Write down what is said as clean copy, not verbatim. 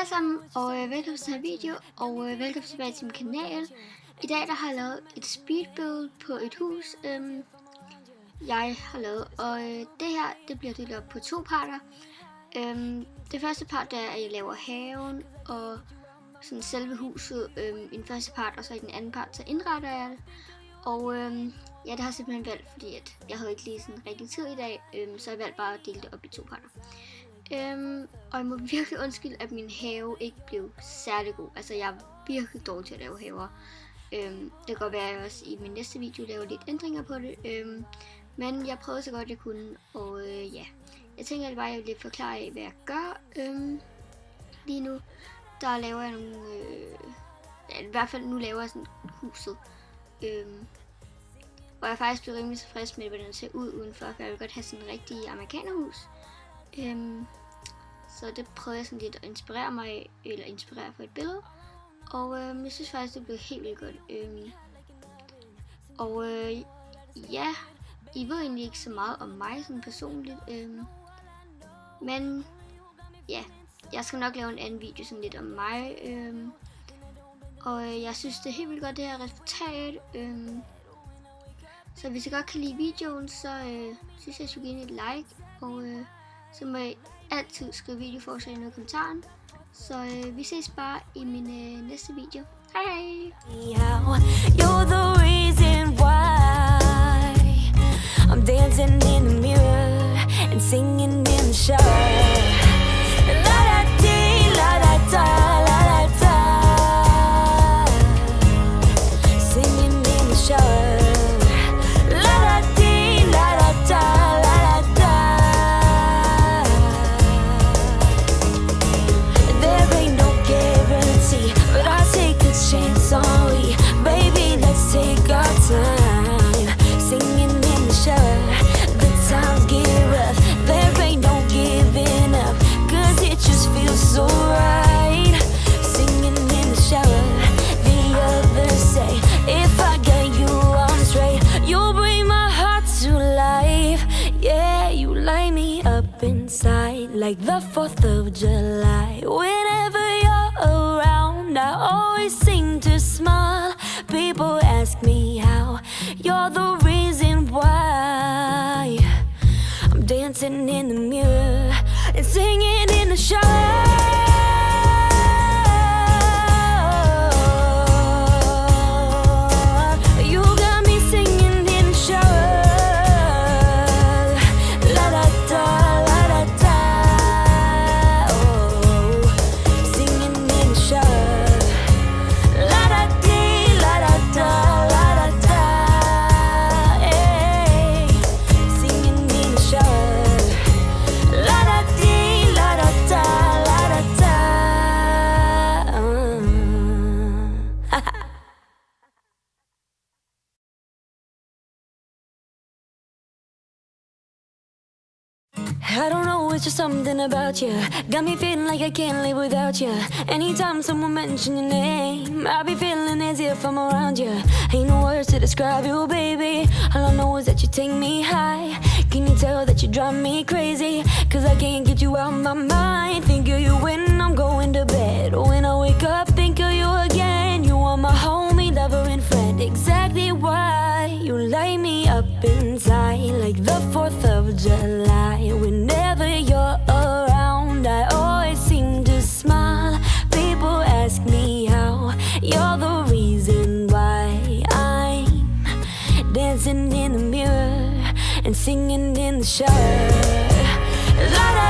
alle sammen, og velkommen til den her video, og velkommen tilbage til min kanal. I dag der har jeg lavet et speed build på et hus, jeg har lavet, og det her det bliver delt op på 2 parter. Det første part er, at jeg laver haven og sådan selve huset i den første part, og så i den anden part så indretter jeg det. Og ja, det har jeg simpelthen valgt, fordi at jeg havde ikke lige sådan rigtig tid i dag, så jeg valgte bare at dele det op i 2 parter. Og jeg må virkelig undskylde, at min have ikke blev særlig god. Altså, jeg er virkelig dårlig til at lave haver. Det kan godt være, at jeg også i min næste video laver lidt ændringer på det. Men jeg prøvede så godt jeg kunne, og ja. Jeg tænker at jeg vil forklare, hvad jeg gør. Lige nu, der laver jeg nogle... i hvert fald nu laver jeg sådan huset. Og jeg er faktisk blevet rimelig tilfreds med, hvordan det ser ud udenfor, for jeg vil godt have sådan en rigtig amerikanerhus. Så det prøvede jeg sådan lidt at inspirere mig af, eller inspirere for et billede. Og jeg synes faktisk, det blev helt vildt godt. Ja, I ved egentlig ikke så meget om mig sådan personligt. Men ja, jeg skal nok lave en anden video sådan lidt om mig. Og jeg synes, det er helt vildt godt, det her resultat. Så hvis I godt kan lide videoen, så synes jeg, at I skulle give en et like. Og så må I altid skrive videoforslag i nogle kommentarer. Så vi ses bare i min næste video. Hej hej! You're the reason why I'm dancing in the mirror and singing in the shower. La da dee, la da da, la da da. Singing in the shower. La da dee, la da da, la da da. There ain't no guarantee, but I take a chance on we. Baby, let's take our time. Singing in the shower. The times get rough. There ain't no giving up, 'cause it just feels so right. Singing in the shower. The others say, if I get you on straight, you'll bring my heart to life. Yeah, you light me up inside like the 4th of July. Whenever you're around, I always seem to smile. People ask me how. You're the reason why I'm dancing in the mirror and singing in the shower. You got me singing in the shower. La da da, la da da. Oh, singing in the shower. La da dee, la da da, la da da. Hey, singing in the shower. La da dee, la da da, la da da. I don't know, it's just something about you. Got me feeling like I can't live without you. Anytime someone mentions your name, I be feeling as if I'm around you. Ain't no words to describe you, baby. All I know is that you take me high. Can you tell that you drive me crazy? 'Cause I can't get you out my mind. Think of you when I'm going to bed. When I wake up, think of you again. You are my homie, lover and friend. Exactly why you light me up inside like the 4th of July. Whenever you're around, I always seem to smile. People ask me how. You're the reason why I'm dancing in the mirror and singing in the shower. La da